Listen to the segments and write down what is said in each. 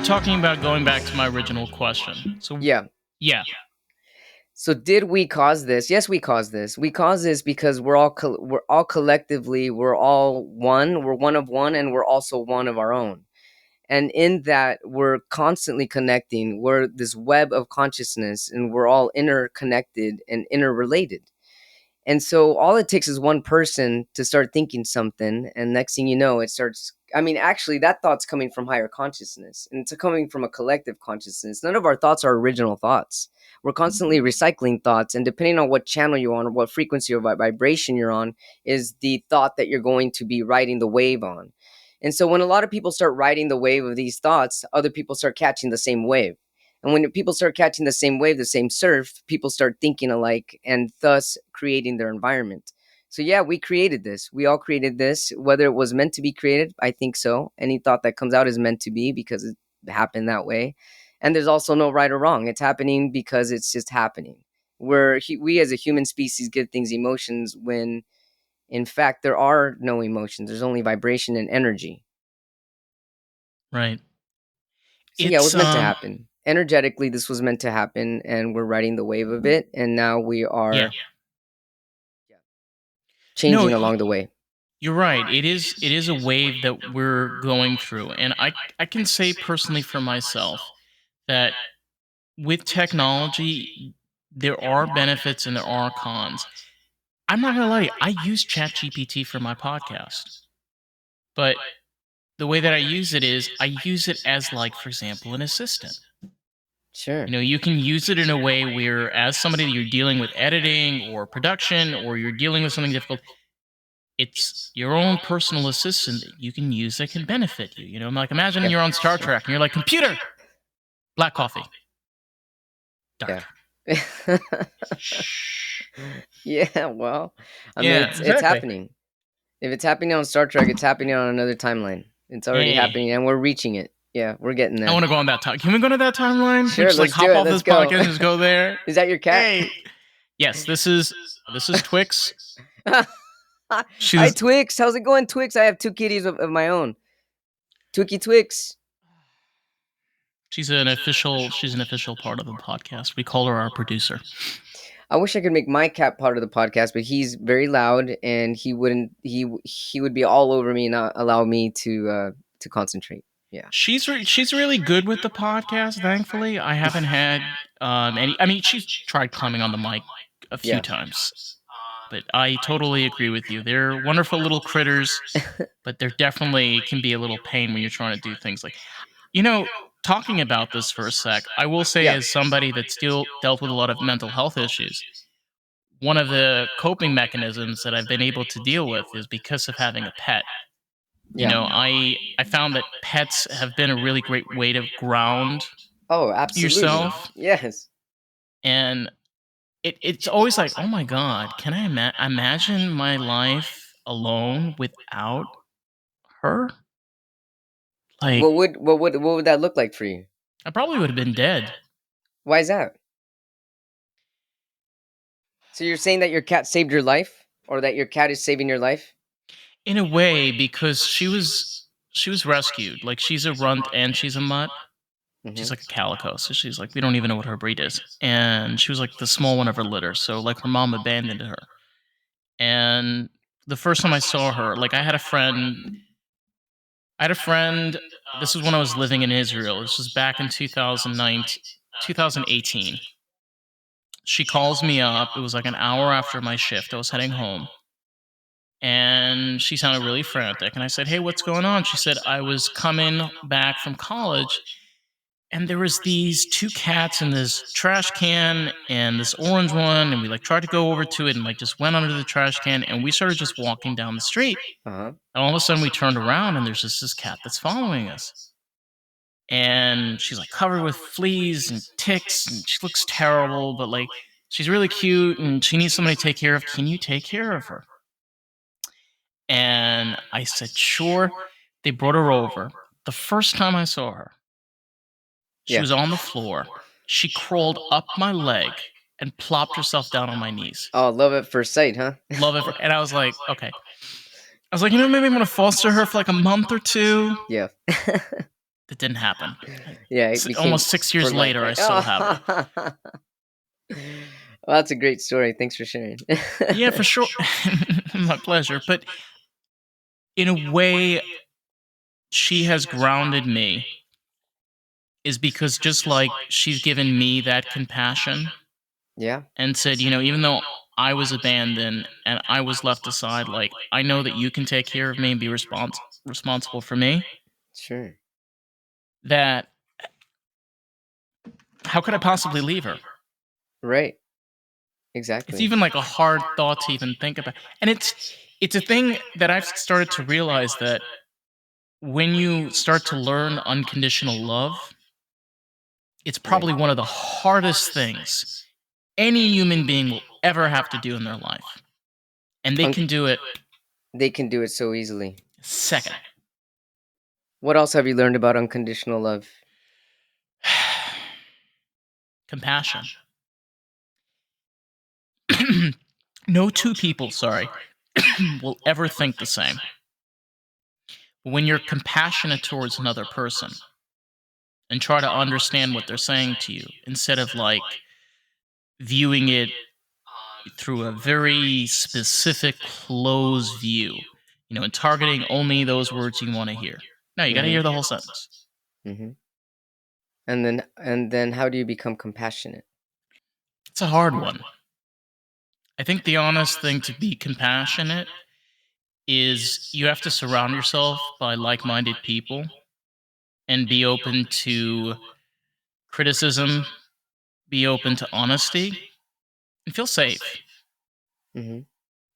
talking about going back to my original question. So, Yeah. yeah. So did we cause this? Yes, we caused this. We caused this because we're all collectively, we're all one. We're one of one, and we're also one of our own. And in that, we're constantly connecting. We're this web of consciousness, and we're all interconnected and interrelated. And so all it takes is one person to start thinking something, and next thing you know, it starts. I mean, actually, that thought's coming from higher consciousness, and it's coming from a collective consciousness. None of our thoughts are original thoughts. We're constantly recycling thoughts, and depending on what channel you're on, or what frequency or vibration you're on, is the thought that you're going to be riding the wave on. And so, when a lot of people start riding the wave of these thoughts, other people start catching the same wave. And when people start catching the same wave, the same surf, people start thinking alike and thus creating their environment. So, yeah, we created this. We all created this. Whether it was meant to be created, I think so. Any thought that comes out is meant to be because it happened that way. And there's also no right or wrong. It's happening because it's just happening. We as a human species give things emotions when, in fact, there are no emotions. There's only vibration and energy. Right. So yeah, it It's was meant to happen. Energetically, this was meant to happen, and we're riding the wave of it, and now we are yeah. No, changing along the way. you're right. It is a wave that we're going through. And I can say personally for myself that with technology there are benefits and there are cons. I'm not going to lie to you. I use ChatGPT for my podcast. But the way that I use it is I use it as, like, for example, an assistant. Sure. You can use it in a way where, as somebody that you're dealing with editing or production, or you're dealing with something difficult, it's your own personal assistant that you can use that can benefit you. Like, imagine you're on Star Trek and you're like, computer, black coffee, dark. Yeah. Yeah, well, I mean, Yeah, it's exactly. happening. If it's happening on Star Trek, it's happening on another timeline. It's already Hey, happening, and we're reaching it. Yeah, we're getting I there. want to go on that time. Can we go to that timeline? Can we Sure, just, like, let's do hop it. off Let's this go. podcast and just go there? Is that your cat? Hey, yes, this is Twix. Hi, She's Twix. How's it going, Twix? I have two kitties of my own. Twiki Twix. she's an official part of the podcast. We call her our producer. I wish I could make my cat part of the podcast, but he's very loud and he wouldn't. He would be all over me and not allow me to concentrate. Yeah. She's really good with the podcast. Thankfully, I haven't had any. I mean, she's tried climbing on the mic a few Yeah. times, but I totally agree with you. They're wonderful little critters, but there definitely can be a little pain when you're trying to do things like, talking about this for a sec. I will say, Yeah. as somebody that's still dealt with a lot of mental health issues, one of the coping mechanisms that I've been able to deal with is because of having a pet. Yeah. I found that pets have been a really great way to ground Oh, absolutely. yourself. Yes. And it's always like, oh my God, can I imagine my life alone without her? Like, What would that look like for you? I probably would have been dead. Why is that? So you're saying that your cat saved your life, or that your cat is saving your life? In a way, because she was rescued. Like, she's a runt and she's a mutt. She's like a calico, so she's like, we don't even know what her breed is. And she was like the small one of her litter, so, like, her mom abandoned her. And the first time I saw her, like, I had a friend. This was when I was living in Israel. This was back in 2019, 2018. She calls me up. It was like an hour after my shift. I was heading home. And she sounded really frantic. And I said, hey, what's going on? She said, I was coming back from college, and there was these two cats in this trash can and this orange one, and we, like, tried to go over to it and, like, just went under the trash can, and we started just walking down the street. Uh-huh. And all of a sudden we turned around and there's just this cat that's following us. And she's, like, covered with fleas and ticks, and she looks terrible, but, like, she's really cute and she needs somebody to take care of. Can you take care of her? And I said, sure. They brought her over. The first time I saw her, she was on the floor. She crawled up my leg and plopped herself down on my knees. Oh, love at first sight, huh? Love it. And I was like, okay. I was like, maybe I'm going to foster her for like a month or two. Yeah. That didn't happen. Yeah, it became Almost 6 for years life, later, I right? still have it. Oh. Well, that's a great story. Thanks for sharing. Yeah, for sure. My pleasure. But in a way, she has grounded me is because just like she's given me that compassion Yeah, and said, even though I was abandoned and I was left aside, like, I know that you can take care of me and be responsible for me, sure. that how could I possibly leave her? Right. It's Exactly. even like a hard thought to even think about. And it's a thing that I've started to realize that when you start to learn unconditional love, it's Right. probably one of the hardest things any human being will ever have to do in their life. And they Un- can do it they can do it so easily. second. What else have you learned about unconditional love? Compassion. No two people, sorry, will ever think the same. When you're compassionate towards another person and try to understand what they're saying to you instead of like viewing it through a very specific, close view, and targeting only those words you want to hear. No, you got to hear the whole sentence. Mm-hmm. And then how do you become compassionate? It's a hard one. I think the honest thing to be compassionate is you have to surround yourself by like minded people and be open to criticism, be open to honesty, and feel safe. Mm-hmm.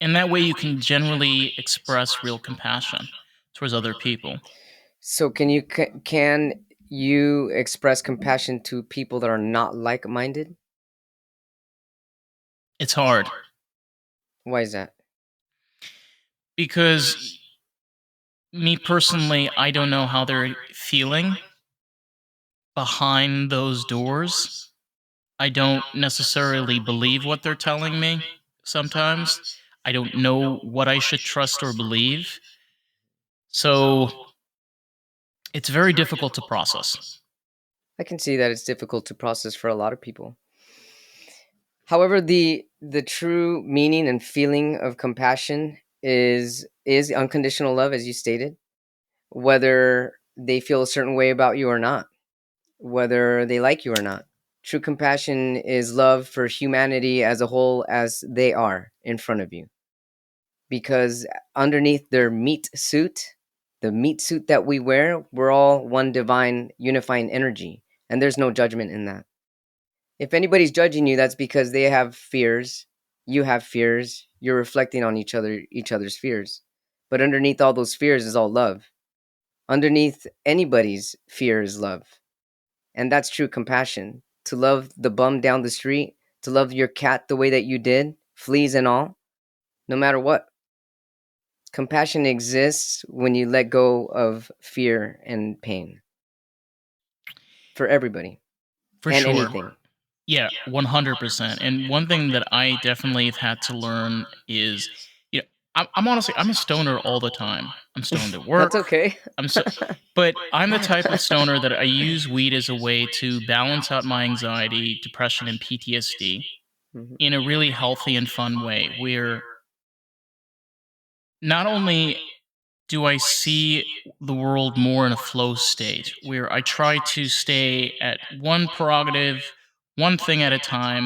And that way you can generally express real compassion towards other people. So can you express compassion to people that are not like-minded? It's hard Why is that? because me personally, I don't know how they're feeling behind those doors. I don't necessarily believe what they're telling me sometimes. I don't know what I should trust or believe. So it's very difficult to process. I can see that it's difficult to process for a lot of people. However, the true meaning and feeling of compassion is unconditional love, as you stated, whether they feel a certain way about you or not, whether they like you or not. True compassion is love for humanity as a whole as they are in front of you. Because underneath their meat suit, the meat suit that we wear, we're all one divine unifying energy, and there's no judgment in that. If anybody's judging you, that's because they have fears, you have fears, you're reflecting on each other's fears. But underneath all those fears is all love. Underneath anybody's fear is love. And that's true compassion. To love the bum down the street, to love your cat the way that you did, fleas and all, no matter what. Compassion exists when you let go of fear and pain for everybody For and sure. anything. Yeah, 100%. And one thing that I definitely have had to learn is, you know, I'm honestly, I'm a stoner all the time. I'm stoned at That's work. okay. But I'm the type of stoner that I use weed as a way to balance out my anxiety, depression, and PTSD Mhm. in a really healthy and fun way where not only do I see the world more in a flow state where I try to stay at one prerogative, one thing at a time.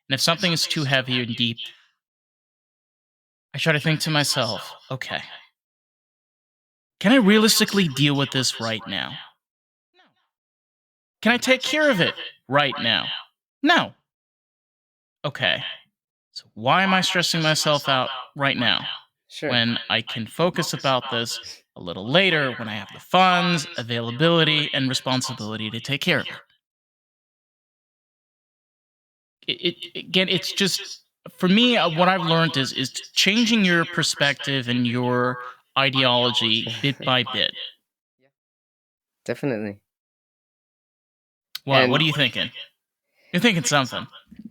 And if something is too heavy and deep, I try to think to myself, okay, can I realistically deal with this right now? Can I take care of it right now? No. Okay. So why am I stressing myself out right now Sure. when I can focus about this a little later when I have the funds, availability, and responsibility to take care of it? Again, it's just for me. What I've learned is changing your perspective and your ideology bit by bit. Definitely. What? And What are you thinking? You're thinking something.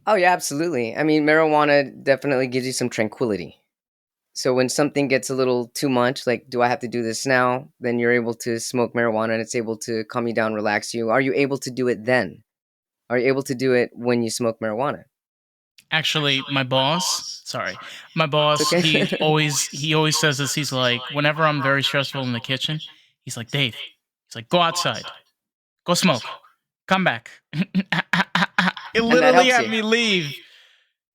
oh yeah, absolutely. I mean, marijuana definitely gives you some tranquility. So when something gets a little too much, like, do I have to do this now? Then you're able to smoke marijuana and it's able to calm you down, relax you. Are you able to do it then? Are you able to do it when you smoke marijuana? Actually, my boss, sorry, my It's boss, okay. he always says this. He's like, whenever I'm very stressful in the kitchen, he's like, Dave, he's like, go outside, go smoke, come back. It And that literally helps had you. me leave.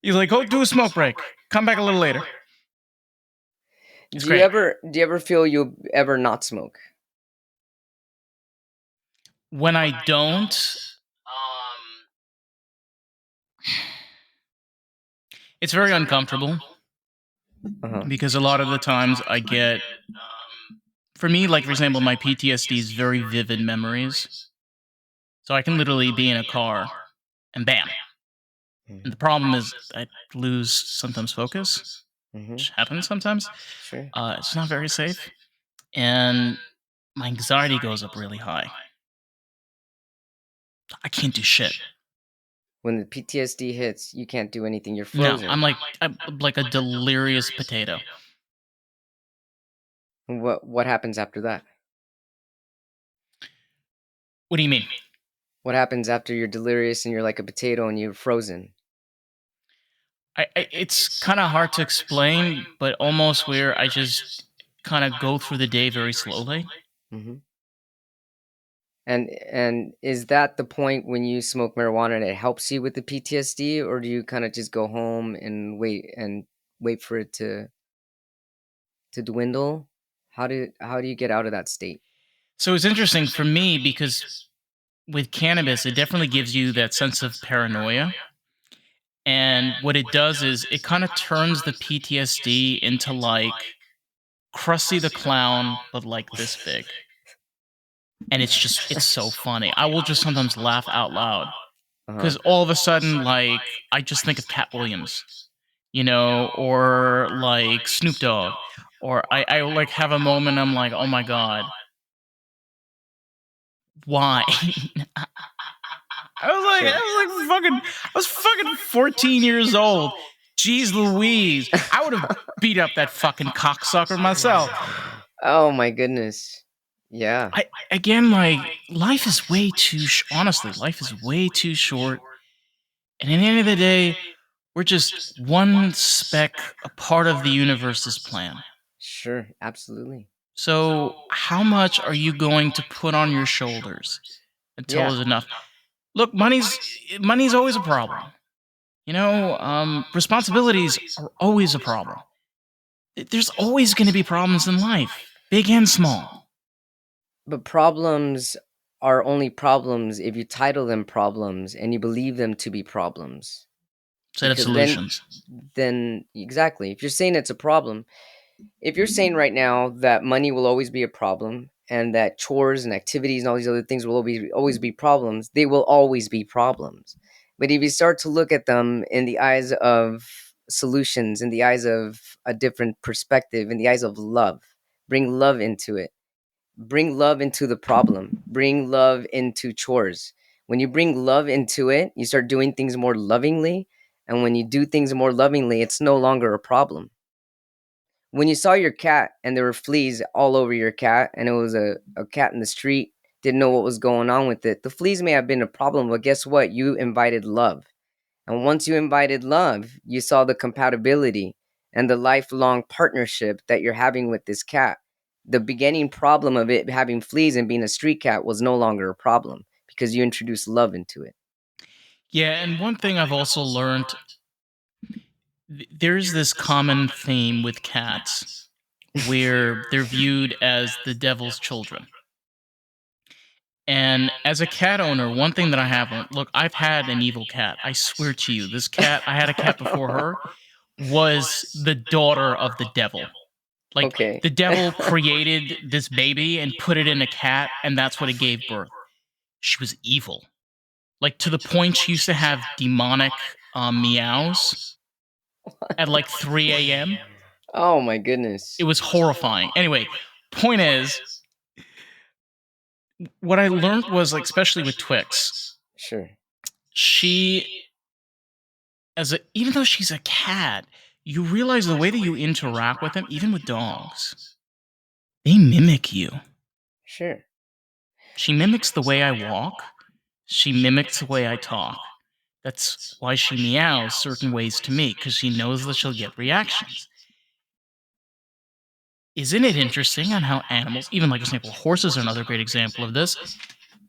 He's like, go do a smoke break, come back a little later. It's great. Do you ever feel you'll ever not smoke? When I don't, it's very uncomfortable Uh-huh. because a lot of the times I get, for me, like for example, my PTSD is very vivid memories. So I can literally be in a car and bam. And the Mhm. problem is I lose sometimes focus, Mhm. which happens sometimes. Sure. It's not very safe. And my anxiety goes up really high. I can't do shit. When the PTSD hits, you can't do anything. You're No, frozen. I'm like a delirious potato. What happens after that? What do you mean? What happens after you're delirious and you're like a potato and you're frozen? It's kind of hard to explain, but almost where I just kind of go through the day very slowly. Hmm. And is that the point when you smoke marijuana and it helps you with the PTSD, or do you kind of just go home and wait for it to dwindle? How do you get out of that state? So it's interesting for me because with cannabis, it definitely gives you that sense of paranoia. And what it does is it kind of turns the PTSD into like Krusty the Clown, but like this big. And it's so funny. I will just sometimes laugh out loud Uh-huh. because all of a sudden, like, I just think of Cat Williams, or like Snoop Dogg, or I will like have a moment. I'm like, oh my God, why? Sure. I was fucking 14 years old. Jeez Louise. I would have beat up that fucking cocksucker myself. Oh my goodness. Yeah. Again, like, life is way too, honestly, life is way too short. And at the end of the day, we're just one speck, a part of the universe's plan. Sure. Absolutely. So, how much are you going to put on your shoulders until Yeah. it's enough? Look, money's always a problem. Responsibilities are always a problem. There's always going to be problems in life, big and small. But problems are only problems if you title them problems and you believe them to be problems. Set of Because solutions. then exactly, if you're saying it's a problem, if you're saying right now that money will always be a problem and that chores and activities and all these other things will always be problems, they will always be problems. But if you start to look at them in the eyes of solutions, in the eyes of a different perspective, in the eyes of love, bring love into it, bring love into the problem, bring love into chores. When you bring love into it, you start doing things more lovingly, and when you do things more lovingly, it's no longer a problem. When you saw your cat and there were fleas all over your cat and it was a cat in the street, didn't know what was going on with it, the fleas may have been a problem, but guess what? You invited love. And once you invited love, you saw the compatibility and the lifelong partnership that you're having with this cat. The beginning problem of it having fleas and being a street cat was no longer a problem because you introduced love into it. Yeah, and one thing I've also learned, there's this common theme with cats where they're viewed as the devil's children. And as a cat owner, one thing that I have learned, look, I've had an evil cat. I swear to you, this cat, I had a cat before her, was the daughter of the devil. Like, Okay. the devil created this baby and put it in a cat, and that's what it gave birth. She was evil. Like, to the point she used to have demonic meows at like 3 a.m. Oh my goodness. It was horrifying. Anyway, point is, what I learned was, like, especially with Twix, Sure. she, even though she's a cat, you realize the way that you interact with them, even with dogs, they mimic you. Sure. She mimics the way I walk. She mimics the way I talk. That's why she meows certain ways to me, because she knows that she'll get reactions. Isn't it interesting on how animals, even like, for example, horses are another great example of this,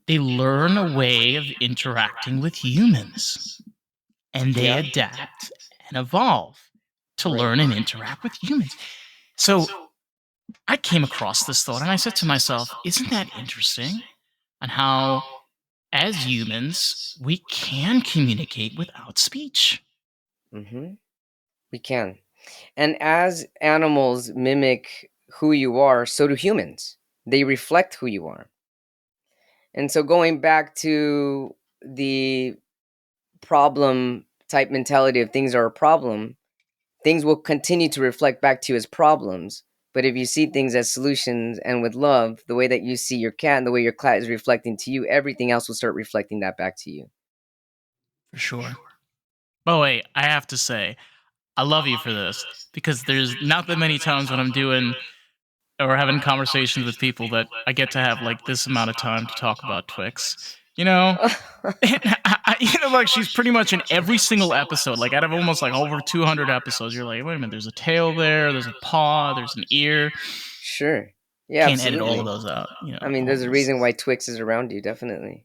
they learn a way of interacting with humans and they Yeah. adapt and evolve to Right. learn and interact with humans. So I came across this thought and I said to myself, isn't that interesting on how, as humans, we can communicate without speech? Mm-hmm. We can. And as animals mimic who you are, so do humans. They reflect who you are. And so going back to the problem type mentality of things are a problem, things will continue to reflect back to you as problems. But if you see things as solutions and with love, the way that you see your cat and the way your cat is reflecting to you, everything else will start reflecting that back to you. For sure. But wait, I have to say, I love you for this because there's not that many times when I'm doing or having conversations with people that I get to have like this amount of time to talk about Twix. You know, and like she's pretty much in every single episode. Like out of almost like over 200 episodes, you're like, wait a minute, there's a tail there, there's a paw, there's an ear. Sure. Yeah, Can't edit all of absolutely. those out. I mean, All there's a those. reason why Twix is around you, definitely.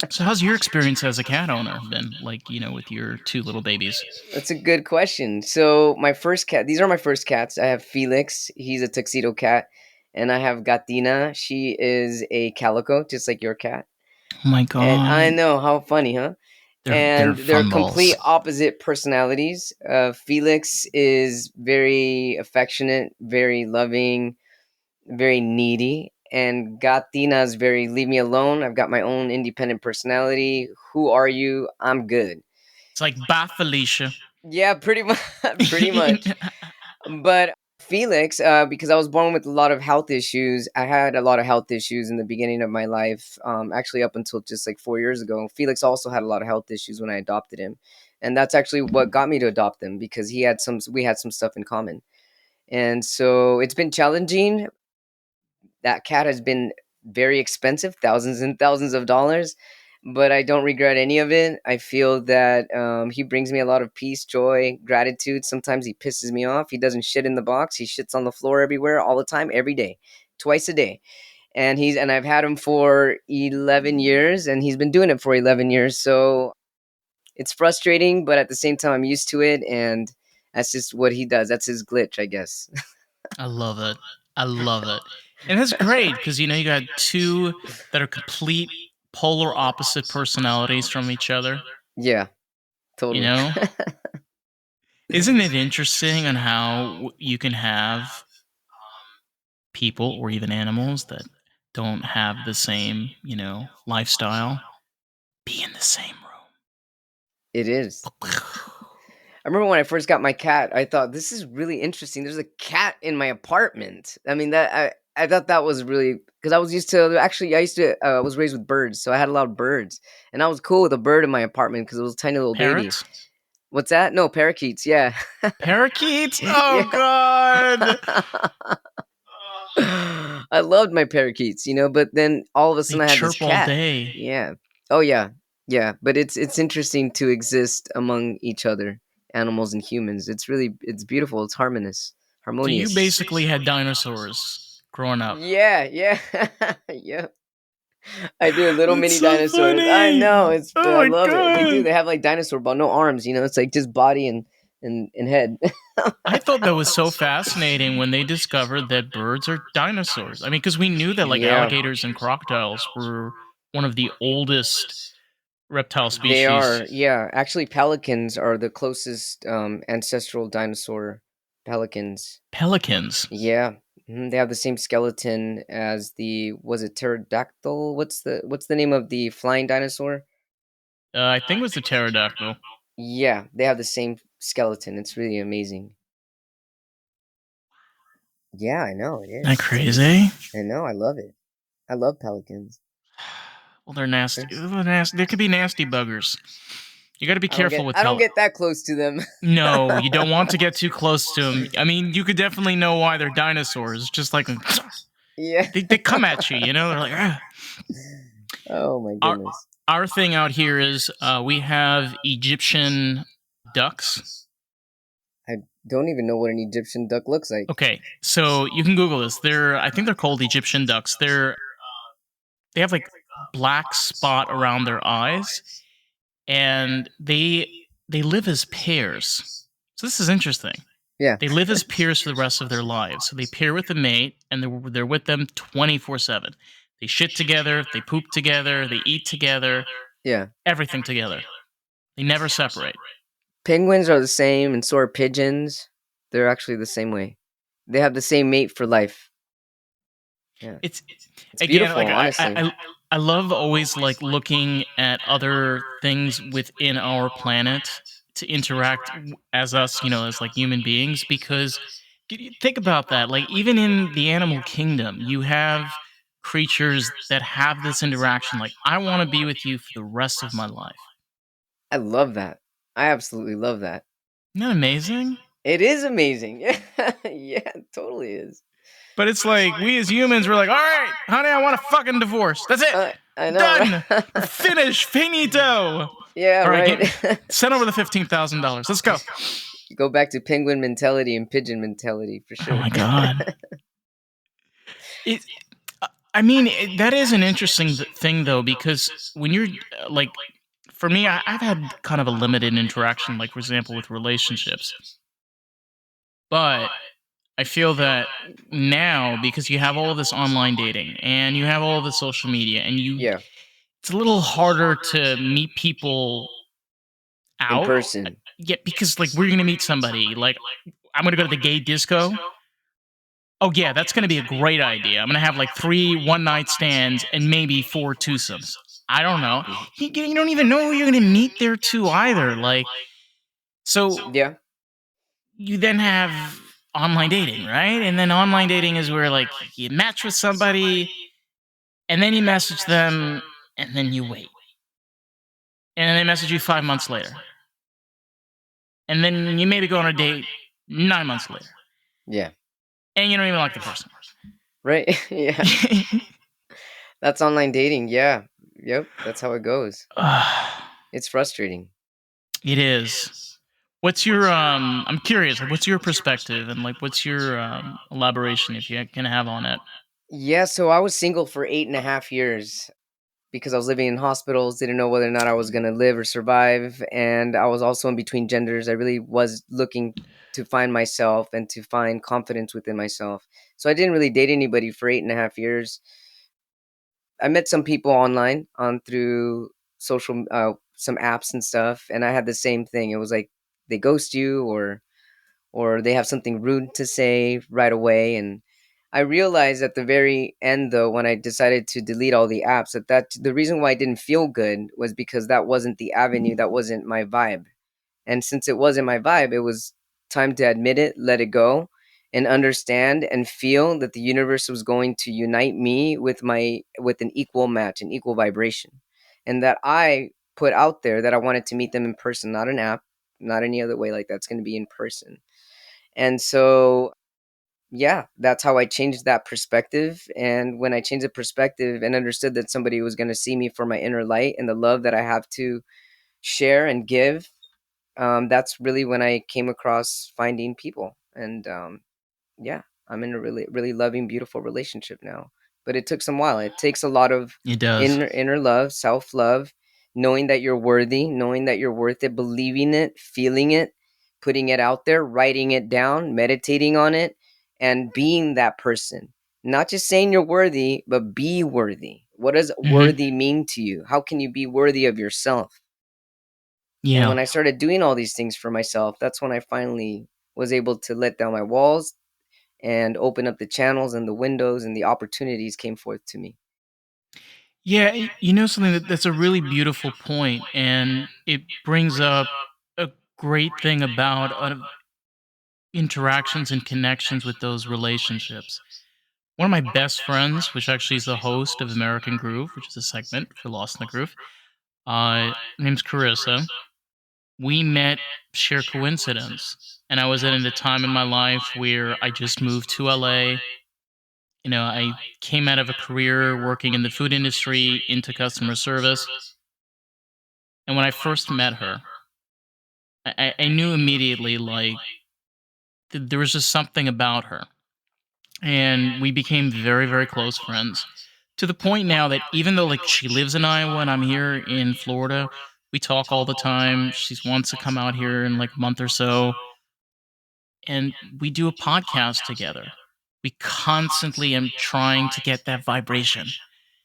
So, how's your experience as a cat owner been? Like, with your two little babies. That's a good question. So, my first cat, these are my first cats. I have Felix, he's a tuxedo cat, and I have Gatina. She is a calico, just like your cat. Oh my And I god, know, how funny, huh? they're And they're fun complete balls. opposite personalities. Felix is very affectionate, very loving, very needy. And Gatina is very leave me alone. I've got my own independent personality. Who are you? I'm good. It's like, bye, Felicia. Yeah, pretty much. Pretty much. But Felix, because I was born with a lot of health issues, I had a lot of health issues in the beginning of my life. Actually, up until just like 4 years ago, Felix also had a lot of health issues when I adopted him, and that's actually what got me to adopt him because he had some. We had some stuff in common, and so it's been challenging. That cat has been very expensive, thousands and thousands of dollars, but I don't regret any of it. I feel that he brings me a lot of peace, joy, gratitude. Sometimes he pisses me off. He doesn't shit in the box. He shits on the floor everywhere, all the time, every day, twice a day. And I've had him for 11 years, and he's been doing it for 11 years. So it's frustrating, but at the same time, I'm used to it, and that's just what he does. That's his glitch, I guess. I love it. I love it. And it's great because, you got two that are complete polar opposite personalities from each other. Yeah, You totally. know? Isn't it interesting on how you can have people or even animals that don't have the same, lifestyle be in the same It is. room? I remember when I first got my cat, I thought this is really interesting. There's a cat in my apartment. I mean that I thought that was really because I was used to actually I used to was raised with birds, so I had a lot of birds, and I was cool with a bird in my apartment because it was a tiny little baby. Parrots? What's that? No, parakeets. Yeah, Parakeets? yeah. Oh god. I loved my parakeets, but then all of a They sudden I had this chirp all cat. day. Yeah. Oh yeah. Yeah, but it's interesting to exist among each other, animals and humans. It's beautiful. It's So you harmonious. basically had dinosaurs growing up. Yeah, yeah, yeah. I do little That's mini so dinosaurs. I know funny. it's. Oh I my love it. They do. god. They have like dinosaur, but no arms. It's like just body and head. I thought that was so fascinating when they discovered that birds are dinosaurs. I mean, because we knew that like Yeah. alligators and crocodiles were one of the oldest reptile They species. are, yeah. Actually, pelicans are the closest ancestral dinosaur. Pelicans. Pelicans. Yeah. They have the same skeleton as was it pterodactyl? What's the name of the flying dinosaur? I think it was the pterodactyl. Yeah, they have the same skeleton. It's really amazing. Yeah, I know it Isn't that is. crazy? I know, I love it. I love pelicans. Well, they're nasty. There's- They're nasty. There could be nasty buggers. You got to be careful with I don't tele. get that close to them. No, you don't want to get too close to them. I mean, you could definitely know why they're dinosaurs. Just like Yeah. they come at you, you know. They're like, "Ah." Oh my our goodness. our thing out here is we have Egyptian ducks. I don't even know what an Egyptian duck looks like. Okay, so you can Google this. I think they're called Egyptian ducks. They have like black spot around their eyes, and they live as pairs. So this is interesting. Yeah. They live as peers for the rest of their lives. So they pair with a mate, and they're with them 24/7. They shit together, they poop together, they eat together, Yeah. everything together. They never separate. Penguins are the same, and so are pigeons. They're actually the same way. They have the same mate for life. Yeah. It's It's again beautiful, like honestly. I love always like looking at other things within our planet to interact as us, as like human beings, because think about that. Like even in the animal kingdom, you have creatures that have this interaction. Like I want to be with you for the rest of my life. I love that. I absolutely love that. Isn't that amazing? It is amazing. Yeah. Yeah, it totally is. But it's like we as humans, we're like, all right, honey, I want a fucking divorce. That's it. I know, Done. right? We're finished. Finito. Yeah, All right, right. send over the $15,000. Let's go. Go back to penguin mentality and pigeon mentality for Oh sure. my god. It. I mean, that is an interesting thing though, because when you're like, for me, I've had kind of a limited interaction, like for example, with relationships. But I feel that now, because you have all of this online dating and you have all of the social media, and Yeah, it's a little harder to meet people in out. person. Yeah, because like we're gonna meet somebody. Like I'm gonna go to the gay disco. Oh yeah, that's gonna be a great idea. I'm gonna have like 3 one-night stands and maybe 4 twosomes. I don't know. Mhm. You don't even know who you're gonna meet there too either. Like so, Yeah, you then have online dating, right? And then online dating is where like you match with somebody, and then you message them, and then you wait, and then they message you 5 months later, and then you maybe go on a date 9 months later, yeah, and you don't even like the person. right. Yeah, that's online dating. Yeah, yep, that's how it goes. It's frustrating. It is. What's your I'm curious, like what's your perspective, and like what's your elaboration if you can have on it? Yeah, so I was single for 8.5 years because I was living in hospitals, didn't know whether or not I was gonna live or survive, and I was also in between genders. I really was looking to find myself and to find confidence within myself. So I didn't really date anybody for 8.5 years. I met some people online on through social some apps and stuff, and I had the same thing. It was like they ghost you, or they have something rude to say right away. And I realized at the very end, though, when I decided to delete all the apps, that the reason why I didn't feel good was because that wasn't the avenue, that wasn't my vibe. And since it wasn't my vibe, it was time to admit it, let it go, and understand and feel that the universe was going to unite me with an equal match, an equal vibration. And that I put out there that I wanted to meet them in person, not an app, not any other way, like that's going to be in person. And so yeah, that's how I changed that perspective. And when I changed the perspective and understood that somebody was going to see me for my inner light and the love that I have to share and give, that's really when I came across finding people. And yeah, I'm in a really, really loving, beautiful relationship now. But it took some while. It takes a lot of It does. inner love, self love, knowing that you're worthy, knowing that you're worth it, believing it, feeling it, putting it out there, writing it down, meditating on it, and being that person. Not just saying you're worthy, but be worthy. What does Mhm. worthy mean to you? How can you be worthy of yourself? And Yeah. when I started doing all these things for myself, that's when I finally was able to let down my walls and open up the channels and the windows, and the opportunities came forth to me. Yeah, you know something that's a really beautiful point, and it brings up a great thing about interactions and connections with those relationships. One of my best friends, which actually is the host of American Groove, which is a segment for Lost in the Groove, name's Carissa. we met sheer coincidence. And I was at a time in my life where I just moved to LA. I came out of a career working in the food industry into customer service. And when I first met her, I knew immediately, like, there was just something about her. And we became very, very close friends, to the point now that even though, like, she lives in Iowa and I'm here in Florida, we talk all the time. She wants to come out here in like a month or so, and we do a podcast together. We constantly am trying to get that vibration,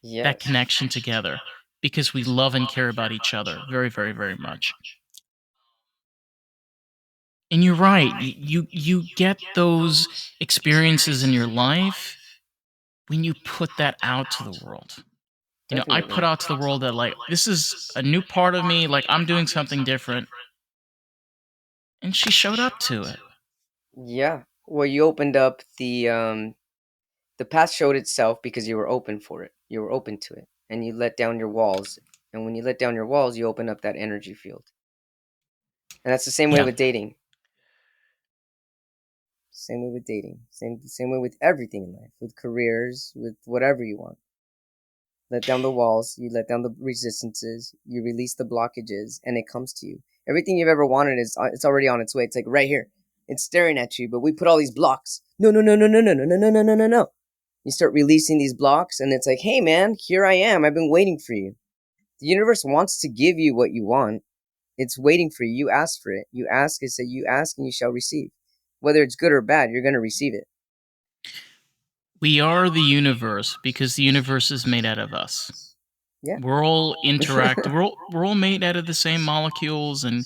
that Yes. connection together, because we love and care about each other very, very, very much. And you're right. You get those experiences in your life when you put that out to the world. I Definitely. put out to the world that, like, this is a new part of me, like, I'm doing something different. And she showed up to it. Yeah. Well, you opened up the path showed itself because you were open for it. You were open to it, and you let down your walls. And when you let down your walls, you open up that energy field. And that's the same way Yeah. with dating. Same way with dating. Same way with everything in life, with careers, with whatever you want. Let down the walls, you let down the resistances, you release the blockages, and it comes to you. Everything you've ever wanted is it's already on its way. It's like right here. It's staring at you, but we put all these blocks. No, no, no, no, no, no, no, no, no, no, no, no, no. You start releasing these blocks, and it's like, hey man, here I am. I've been waiting for you. The universe wants to give you what you want. It's waiting for you. You ask for it. You ask, it said, you ask and you shall receive. Whether it's good or bad, you're gonna receive it. We are the universe because the universe is made out of us. Yeah. We're all interact. We're all made out of the same molecules and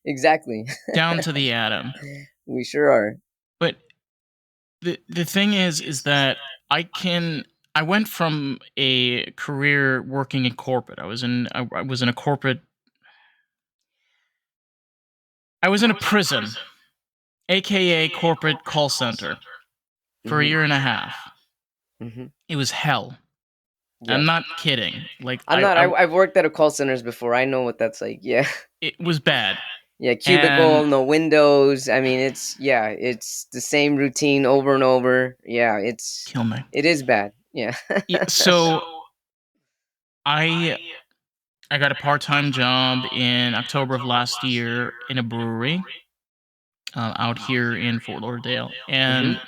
Exactly. down to the atom. We sure are. But the thing is that I went from a career working in corporate. I was in a corporate. I was in a prison, aka corporate call center, for a Mm-hmm. year and a half. Mm-hmm. It was hell. Yeah. I'm not kidding. Like, I'm not. I've worked at a call centers before. I know what that's like. Yeah. it was bad. Yeah. And Cubicle, no windows. I mean, it's the same routine over and over. Yeah. kill me. It is bad. Yeah. Yeah, so I I got a part-time job in October of last year in a brewery out here in Fort Lauderdale, Mm-hmm. and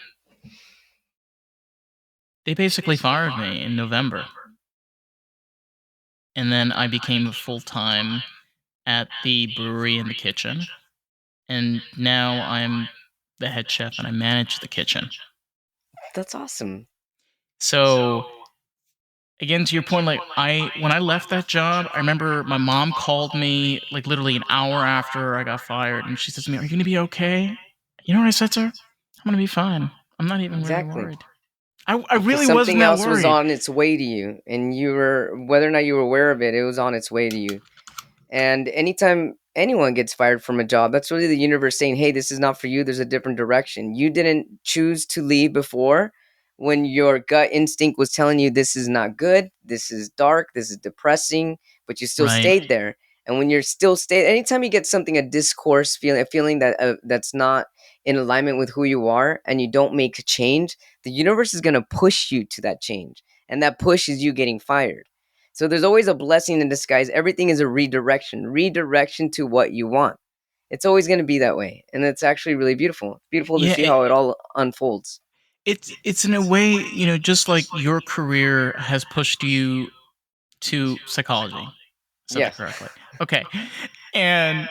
they basically fired me in November, and then I became full-time at the brewery in the kitchen, and now I'm the head chef and I manage the kitchen. That's awesome. So again, to your point, like, I when I left that job, I remember my mom called me like literally an hour after I got fired, and she says to me, "Are you gonna be okay?" You know what I said to her? "I'm gonna be fine. I'm not even really Exactly. worried." I Because really wasn't something that else was worried. on its way to you, and you were, whether or not you were aware of it, it was on its way to you. And anytime anyone gets fired from a job, that's really the universe saying, hey, this is not for you. There's a different direction. You didn't choose to leave before when your gut instinct was telling you this is not good, this is dark, this is depressing, but you still Right. stayed there. And when you're still stayed, anytime you get something, a discourse feeling, a feeling that that's not in alignment with who you are, and you don't make a change, the universe is going to push you to that change. And that push is you getting fired. So there's always a blessing in disguise. Everything is a redirection to what you want. It's always going to be that way. And it's actually really beautiful. Beautiful to Yeah, see how it all unfolds. it's in a way, just like your career has pushed you to psychology. Said that Yes. correctly. Okay. And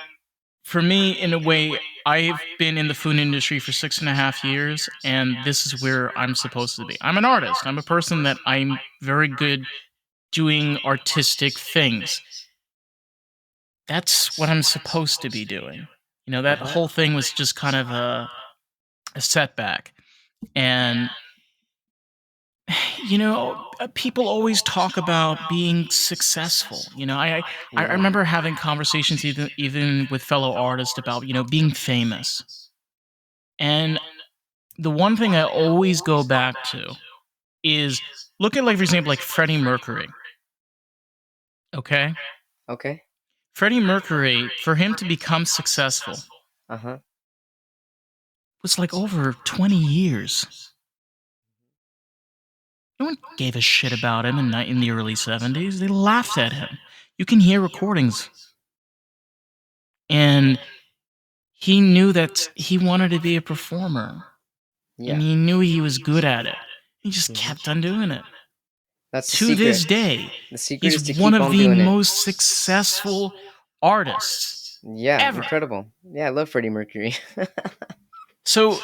for me, in a way, I've been in the food industry for 6.5 years, and this is where I'm supposed to be. I'm an artist. I'm a person that I'm very good doing artistic things. That's what I'm supposed to be doing. That Uh-huh. whole thing was just kind of a setback. And, people always talk about being successful. I Yeah. remember having conversations even with fellow artists about, being famous. And the one thing I always go back to is look at, like, for example, like Freddie Mercury. Okay? Okay. Freddie Mercury, for him to become successful, Uh-huh. was like over 20 years. No one gave a shit about him in the early 70s. They laughed at him. You can hear recordings. And he knew that he wanted to be a performer. And Yeah. he knew he was good at it. He just Mhm. kept on doing it. That's the To this secret. day, The secret he's is to one keep of on the doing it. most successful artists Yeah, ever. incredible. Yeah, I love Freddie Mercury. So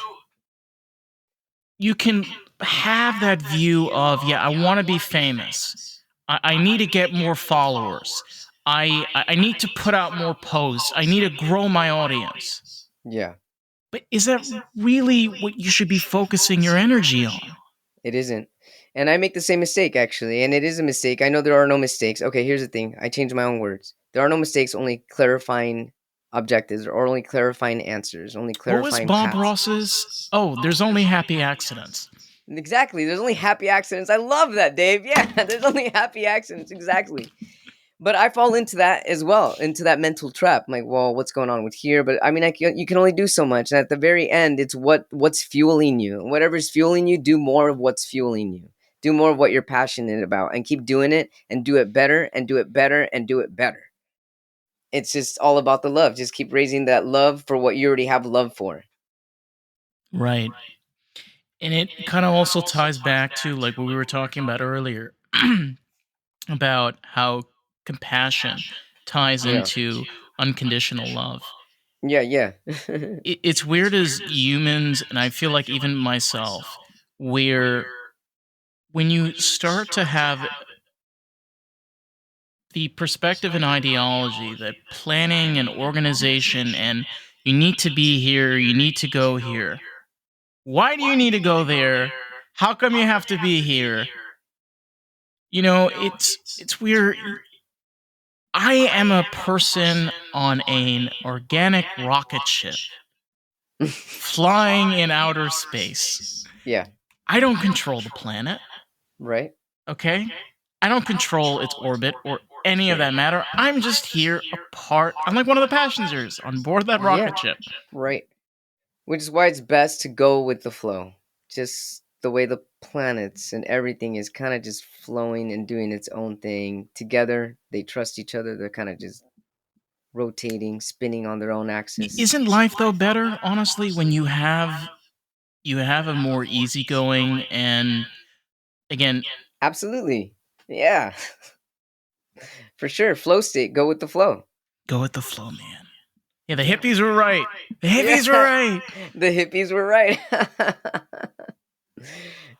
you can have that view of, yeah, I want to be famous. I need to get more followers. I need to put out more posts. I need to grow my audience. Yeah, But is that really what you should be focusing your energy on? it isn't. And I make the same mistake, actually. And it is a mistake. I know there are no mistakes. Okay, here's the thing. I changed my own words. There are no mistakes, only clarifying objectives or only clarifying answers, only What was clarifying Bob paths. Ross's? Oh, there's only happy accidents. Exactly. There's only happy accidents. I love that, Dave. Yeah, there's only happy accidents. Exactly. But I fall into that as well, into that mental trap. I'm like, well, what's going on with here? But I mean, you can only do so much. And at the very end, it's what's fueling you. Whatever's fueling you, do more of what's fueling you. Do more of what you're passionate about, and keep doing it, and do it better, and do it better, and do it better. It's just all about the love. Just keep raising that love for what you already have love for. Right. And it kind of also ties back to like what we were talking about earlier about how compassion ties Yeah. into unconditional love. Yeah, yeah. It's weird as humans, and I feel like even myself, where when you start to have the perspective and ideology that planning and organization and you need to be here, you need to go here. Why do you need to go there? How come you have to be here? It's weird. I am a person on an organic rocket ship flying in outer space. Yeah, I don't control the planet, right? okay? I don't control its orbit or any of that matter. I'm just here a part. I'm like one of the passengers on board that Yeah, rocket ship. right. Which is why it's best to go with the flow. Just the way the planets and everything is kind of just flowing and doing its own thing together. They trust each other. They're kind of just rotating, spinning on their own axis. Isn't life though better, honestly, when you have a more easygoing and again, Absolutely. Yeah, for sure. Flow state, go with the flow. go with the flow, man. Yeah, the hippies were right. The hippies were Yeah, right. the hippies were right.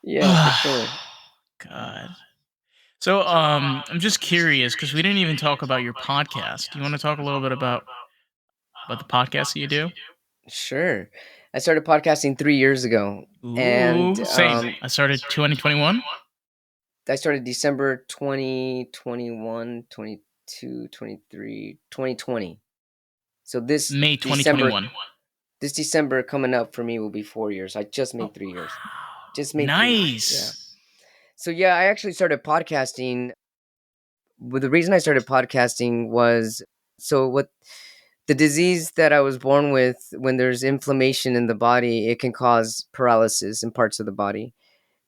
Yeah, for sure. God. So, I'm just curious because we didn't even talk about your podcast. Do you want to talk a little bit about the podcast that you do? Sure. I started podcasting 3 years ago, and Ooh, same. I started 2021, I started December 2021, 22, 23, 2020. So May 2021. this December coming up for me will be 4 years. I just Oh, made 3 years. wow. Just made 3 years. Yeah. Nice. So yeah, I actually started podcasting. Well, the reason I started podcasting was so what the disease that I was born with, when there's inflammation in the body, it can cause paralysis in parts of the body.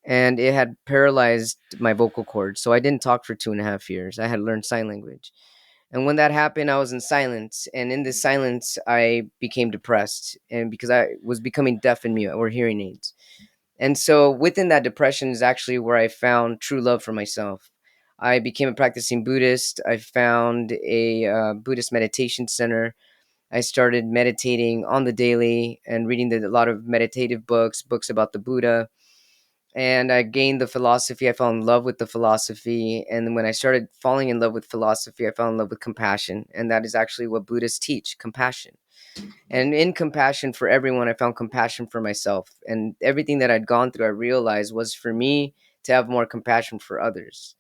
And it had paralyzed my vocal cords. So I didn't talk for 2.5 years. I had learned sign language. And when that happened, I was in silence. And in this silence, I became depressed. And because I was becoming deaf and mute or hearing aids. And so within that depression is actually where I found true love for myself. I became a practicing Buddhist. I found a Buddhist meditation center. I started meditating on the daily and reading a lot of meditative books about the Buddha. And I gained the philosophy. I fell in love with the philosophy. And then when I started falling in love with philosophy, I fell in love with compassion. And that is actually what Buddhists teach, compassion. And in compassion for everyone, I found compassion for myself. And everything that I'd gone through, I realized was for me to have more compassion for others.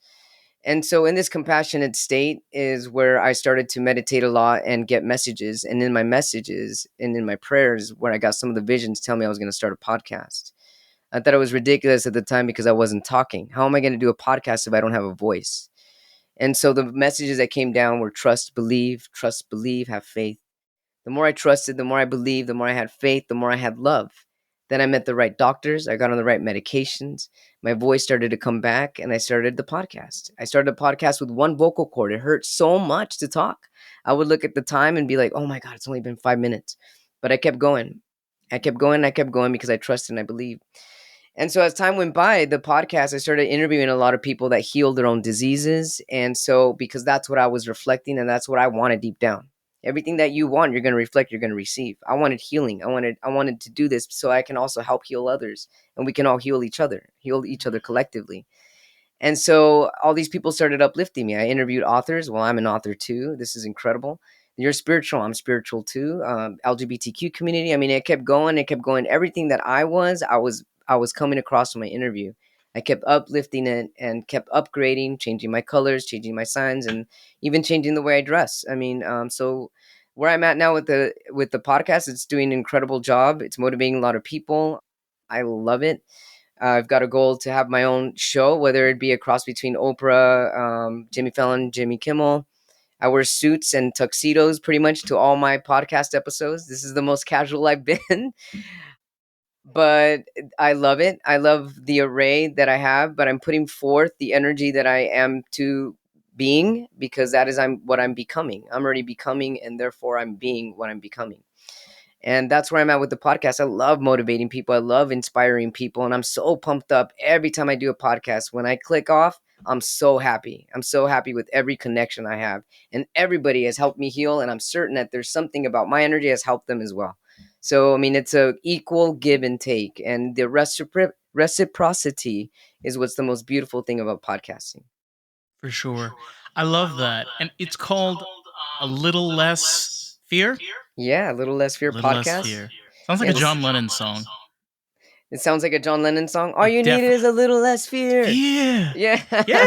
And so in this compassionate state is where I started to meditate a lot and get messages. And in my messages and in my prayers, where I got some of the visions tell me I was going to start a podcast. I thought it was ridiculous at the time because I wasn't talking. How am I going to do a podcast if I don't have a voice? And so the messages that came down were trust, believe, have faith. The more I trusted, the more I believed, the more I had faith, the more I had love. Then I met the right doctors. I got on the right medications. My voice started to come back, and I started the podcast. I started a podcast with one vocal cord. It hurt so much to talk. I would look at the time and be like, oh my God, it's only been 5 minutes. But I kept going. I kept going. I kept going because I trusted and I believed. And so as time went by, the podcast, I started interviewing a lot of people that healed their own diseases. And so because that's what I was reflecting and that's what I wanted deep down. Everything that you want, you're going to reflect, you're going to receive. I wanted healing. I wanted to do this so I can also help heal others, and we can all heal each other collectively. And so all these people started uplifting me. I interviewed authors. Well, I'm an author too. This is incredible. You're spiritual. I'm spiritual too. LGBTQ community. I mean, it kept going. It kept going. Everything that I was coming across in my interview. I kept uplifting it and kept upgrading, changing my colors, changing my signs, and even changing the way I dress. I mean, so where I'm at now with the podcast, it's doing an incredible job. It's motivating a lot of people. I love it. I've got a goal to have my own show, whether it be a cross between Oprah, Jimmy Fallon, Jimmy Kimmel. I wear suits and tuxedos pretty much to all my podcast episodes. This is the most casual I've been, but I love it. I love the array that I have, but I'm putting forth the energy that I am to being, because that is what I'm becoming. I'm already becoming, and therefore I'm being what I'm becoming. And that's where I'm at with the podcast. I love motivating people. I love inspiring people. And I'm so pumped up every time I do a podcast. When I click off, I'm so happy. I'm so happy with every connection I have. And everybody has helped me heal. And I'm certain that there's something about my energy has helped them as well. So, I mean, it's a equal give and take. And the reciprocity is what's the most beautiful thing about podcasting. For sure. I love that. And it's called A Little Less Fear? Yeah, a little less A fear Little Less podcast. Fear. Sounds like a Yes. John Lennon song. It sounds like a John Lennon song. All It you need is a little less fear. Fear. Yeah. Yeah.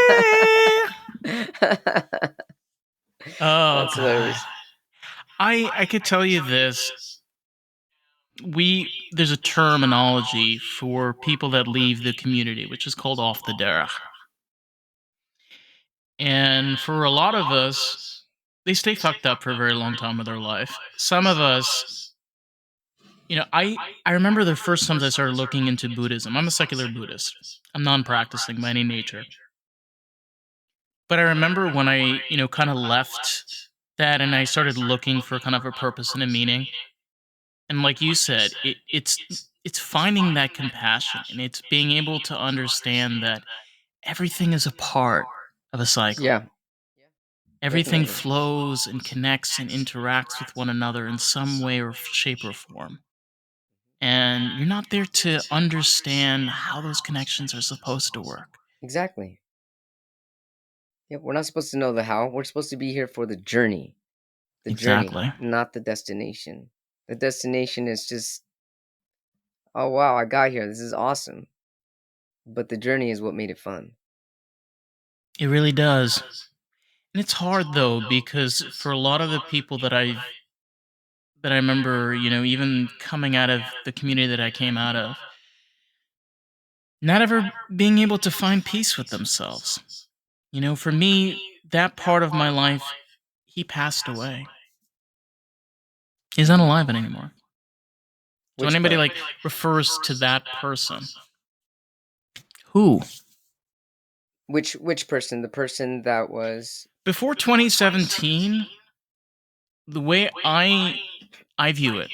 Oh That's god. hilarious. I could tell you this. There's a terminology for people that leave the community, which is called off the derech. And for a lot of us, they stay fucked up for a very long time of their life. Some of us, I remember the first times I started looking into Buddhism. I'm a secular Buddhist. I'm non-practicing by any nature. But I remember when I, kind of left that and I started looking for kind of a purpose and a meaning. And like you said, it's finding that compassion, and it's being able to understand that everything is a part of a cycle. Yeah, Everything definitely. flows and connects and interacts with one another in some way or shape or form. And you're not there to understand how those connections are supposed to work. Exactly. Yeah, we're not supposed to know the how. We're supposed to be here for the journey. The journey, Exactly. not the destination. The destination is just, oh wow, I got here. This is awesome. But the journey is what made it fun. It really does. And it's hard though, because for a lot of the people that I remember, even coming out of the community that I came out of, not ever being able to find peace with themselves. For me, that part of my life, he passed away. He's not alive anymore. So Which anybody part? like refers to that person. Who? Which person? The person that was. Before 2017, the way I view it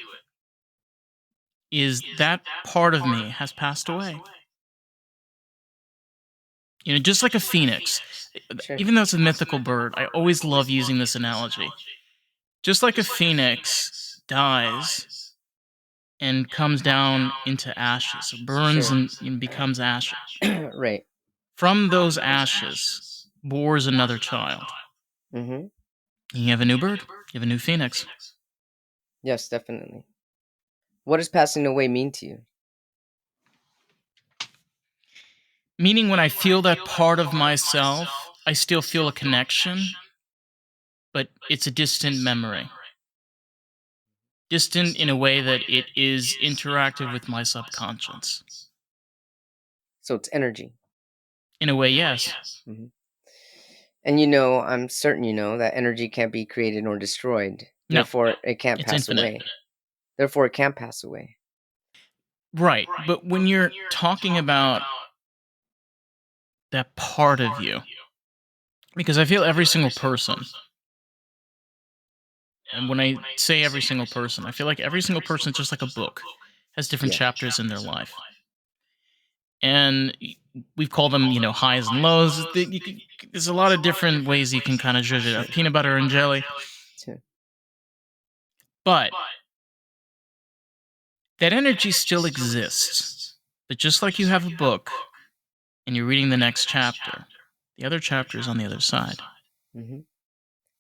is that part of me has passed away. Just like a phoenix. Sure. Even though it's a mythical bird, I always love using this analogy. Just like a phoenix dies and comes down into ashes, so burns and becomes ash. Right. From those ashes, bores another child. Mm-hmm. And you have a new bird, you have a new phoenix. Yes, definitely. What does passing away mean to you? Meaning, when I feel that part of myself, I still feel a connection, but it's a distant memory. Distant in a way that it is interactive with my subconscious. So it's energy. In a way, yes. Mm-hmm. And you know, I'm certain you know that energy can't be created nor destroyed. No, Therefore, it can't it's pass infinite. away. Therefore, it can't pass away. Right. But when you're talking about that part of you, because I feel every single person, and when I say every single person, I feel like every single person is just like a book, has different Yeah. chapters in their life. And we've called them, highs and lows. There's a lot of different ways you can kind of judge it Sure. up. Peanut butter and jelly. Sure. But that energy still exists. But just like you have a book and you're reading the next chapter, the other chapter is on the other side. Hmm.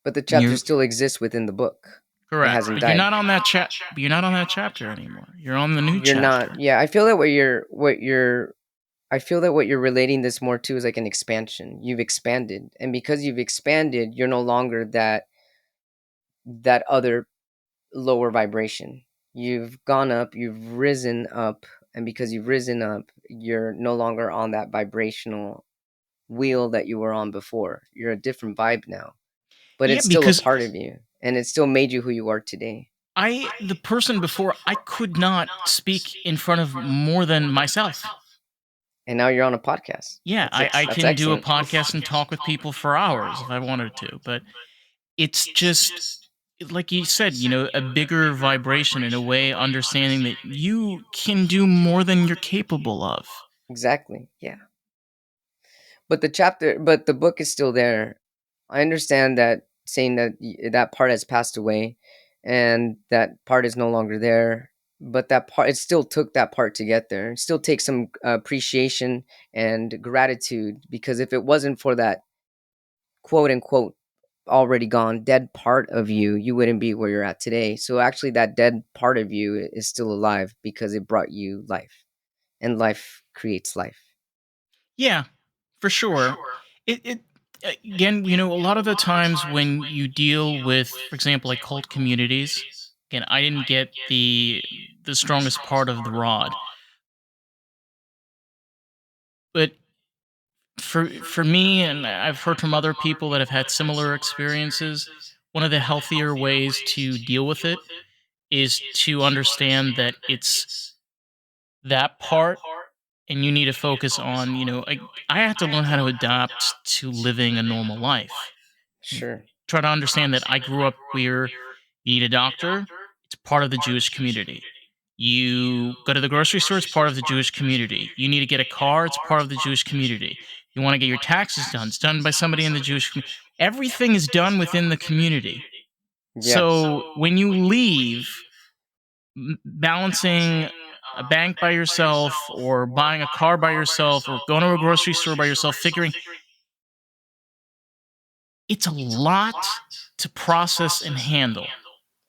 But the And chapter still exists within the book. It correct. hasn't But you're died. not on that but you're not on that chapter anymore. You're on the new You're not. chapter. Yeah, I feel that I feel that what you're relating this more to is like an expansion. You've expanded, and because you've expanded, you're no longer that other lower vibration. You've gone up, you've risen up, and because you've risen up, you're no longer on that vibrational wheel that you were on before. You're a different vibe now, but Yeah, it's still a because part of you, and it still made you who you are today. the person before, I could not speak in front of more than myself. And now you're on a podcast. Yeah, I That's can do a excellent. podcast and talk with people for hours if I wanted to, but it's just like you said, a bigger vibration in a way, understanding that you can do more than you're capable of. Exactly. Yeah. But the book is still there. I understand that saying that that part has passed away and that part is no longer there, but that part, it still took that part to get there. It still takes some appreciation and gratitude, because if it wasn't for that quote unquote already gone dead part of you, you wouldn't be where you're at today. So actually that dead part of you is still alive because it brought you life, and life creates life. Yeah, for sure. It again, a lot of the times when you deal with, for example, like cult communities, again, I didn't get the strongest part of the rod, but for me, and I've heard from other people that have had similar experiences, one of the healthier ways to deal with it is to understand that it's that part, and you need to focus on, I have to learn how to adapt to living a normal life. Sure. Try to understand that I grew up where you need a doctor, it's part of the Jewish community. You go to the grocery store, it's part of the Jewish community. You need to get a car, it's part of the Jewish community. You want to get your taxes done, it's done by somebody in the Jewish community. Everything is done within the community. Yeah. So when you leave, balancing a bank by yourself, or buying a car by yourself, or going to a grocery store by yourself, figuring it's a lot to process and handle.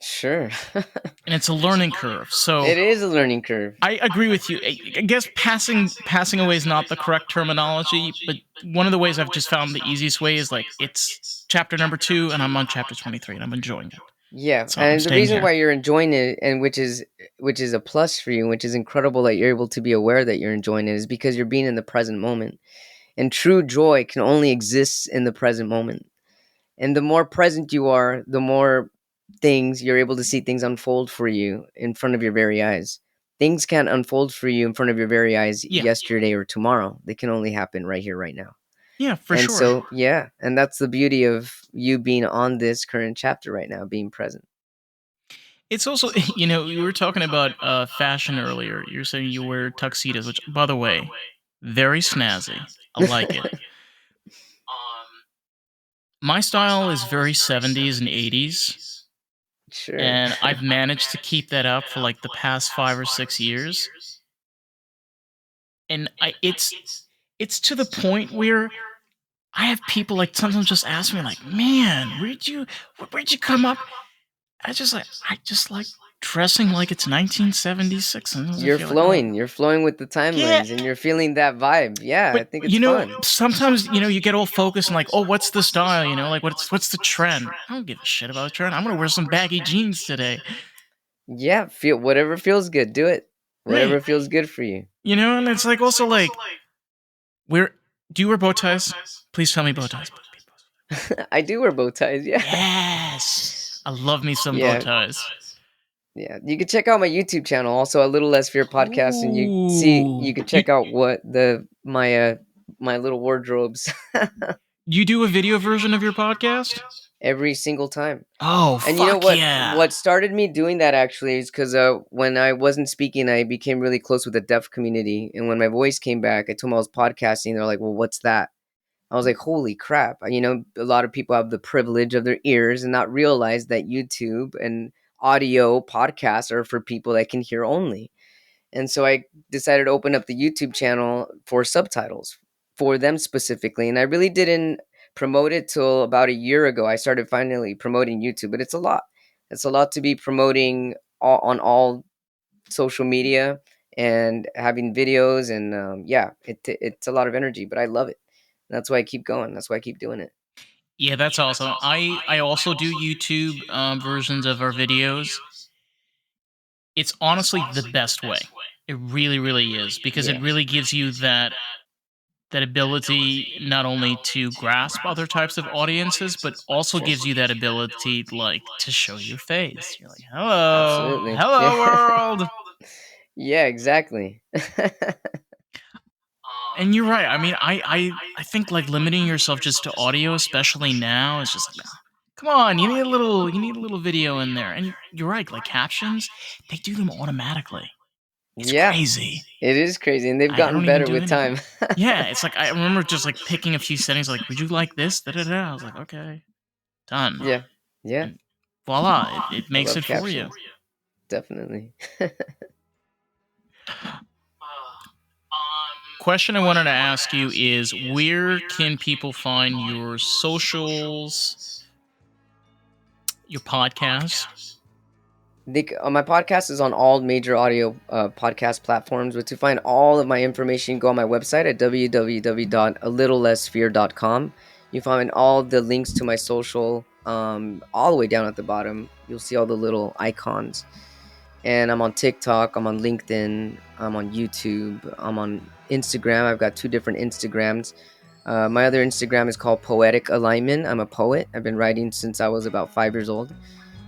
Sure. And it's a learning curve. So It is a learning curve. I agree with you. I guess passing away is not the correct terminology, but one of the ways I've just found the easiest way is like it's chapter number 2, and I'm on chapter 23, and I'm enjoying it. Yeah, So I'm and the staying reason here. why you're enjoying it, and which is a plus for you, which is incredible that you're able to be aware that you're enjoying it, is because you're being in the present moment. And true joy can only exist in the present moment. And the more present you are, the more things you're able to see things unfold for you in front of your very eyes. Things can't unfold for you in front of your very eyes Yeah. yesterday or tomorrow. They can only happen right here, right now. Yeah, for And sure. so, yeah, and that's the beauty of you being on this current chapter right now, being present. It's also, you were talking about fashion earlier. You're saying you wear tuxedos, which, by the way, very snazzy. I like it. My style is very 70s and 80s, Sure. and I've managed to keep that up for like the past 5 or 6 years. And it's to the point where I have people like sometimes just ask me like, "Man, where'd you come up?" I just like dressing like it's 1976, and I You're feel like, "Oh, flowing. You're flowing with the yeah." timelines and you're feeling that vibe. Yeah, I But think it's fun. sometimes you get all focused and like, "Oh, what's the style?" Like what's the trend? I don't give a shit about the trend. I'm gonna wear some baggy jeans today, Yeah, feel whatever feels good. Do it. right? Whatever feels good for you. And it's like also like, where do you wear bow ties? Please tell me bow ties. I do wear bow ties. Yeah. Yes. I love me some bow Yeah. ties. Yeah. You can check out my YouTube channel, also A Little Less Fear podcast, and you Ooh. can check out what my little wardrobes You do a video version of your podcast? every single time. Oh, And you know fuck what? yeah. What started me doing that actually is because when I wasn't speaking, I became really close with the deaf community. And when my voice came back, I told them I was podcasting. They're like, "Well, what's that?" I was like, "Holy crap!" You know, a lot of people have the privilege of their ears and not realize that YouTube and audio podcasts are for people that can hear only. And so I decided to open up the YouTube channel for subtitles for them specifically. And I really didn't promote it till about a year ago. I started finally promoting YouTube, but it's a lot. It's a lot to be promoting on all social media and having videos. And yeah, it's a lot of energy, but I love it. That's why I keep going. That's why I keep doing it. Yeah, that's awesome. I also do YouTube versions of our videos. It's honestly the best way. It really, really is because it Yeah. really gives you that ability not only to grasp other types of audiences, but also Sure. gives you that ability like to show your face. You're like, hello, Absolutely. hello Yeah. world. Yeah, exactly. And you're right. I mean, I think like limiting yourself just to audio, especially now, is just like, nah, come on, you need a little video in there. And you're right, like captions, they do them automatically. It's Yeah, crazy. it is crazy, and they've I gotten don't even better do with anything. time. Yeah, it's like I remember just like picking a few settings, like, would you like this? Da da da. I was like, okay, done. Yeah, yeah, And voila, it I makes love it for you. captions. Definitely. Question I wanted to ask you is where can people find your socials, your podcast? My podcast is on all major audio podcast platforms, but to find all of my information, go on my website at www.alittlelessfear.com. You find all the links to my social all the way down at the bottom. You'll see all the little icons. And I'm on TikTok, I'm on LinkedIn, I'm on YouTube, I'm on Instagram. I've got 2 different Instagrams. My other Instagram is called Poetic Alignment. I'm a poet. I've been writing since I was about 5 years old.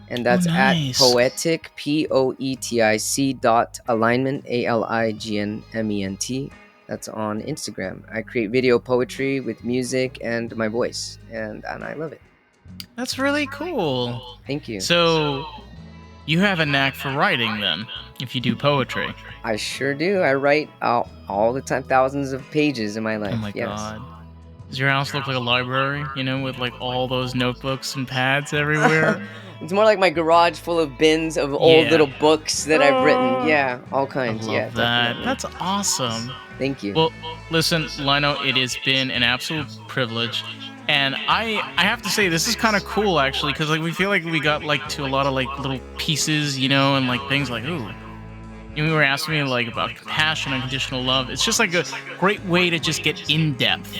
And Oh, that's at nice. poetic, POETIC alignment, ALIGNMENT. That's on Instagram. I create video poetry with music and my voice, and I love it. That's really cool. Thank you. So you have a knack for writing then, if you do poetry. I sure do. I write out all the time, thousands of pages in my Oh life. my Yes. god. Does your house look like a library, with like all those notebooks and pads everywhere? It's more like my garage full of bins of old Yeah. little books that I've written. Yeah, all I kinds. Yeah, love that. definitely. That's awesome. Thank you. Well, listen, Lino, it has been an absolute privilege. And I have to say this is kind of cool actually cuz like we feel like we got like to a lot of like little pieces, and like things like ooh. You were asking me like about compassion, unconditional love. It's just like a great way to just get in depth.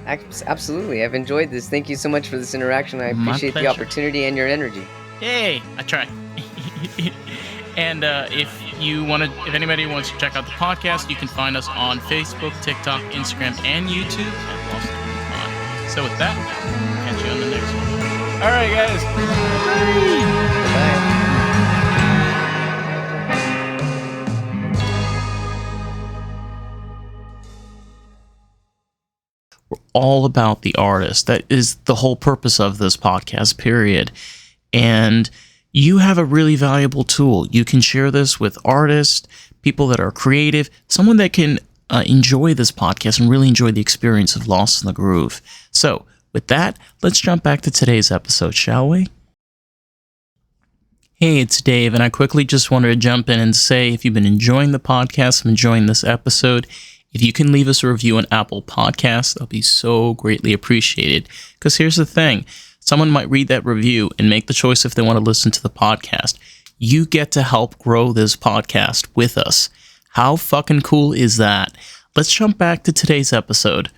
Absolutely. I've enjoyed this. Thank you so much for this interaction. I My appreciate the pleasure. opportunity and your energy. Hey, I try. And if anybody wants to check out the podcast, you can find us on Facebook, TikTok, Instagram, and YouTube at Lost in Pod. So with that, catch you on the next one. All right, guys. Bye. Bye. We're all about the artist. That is the whole purpose of this podcast, period. And you have a really valuable tool. You can share this with artists, people that are creative, someone that can enjoy this podcast and really enjoy the experience of Lost in the Groove. So, with that, let's jump back to today's episode, shall we? Hey, it's Dave, and I quickly just wanted to jump in and say if you've been enjoying the podcast and enjoying this episode, if you can leave us a review on Apple Podcasts, that'll be so greatly appreciated. Because here's the thing. Someone might read that review and make the choice if they want to listen to the podcast. You get to help grow this podcast with us. How fucking cool is that? Let's jump back to today's episode.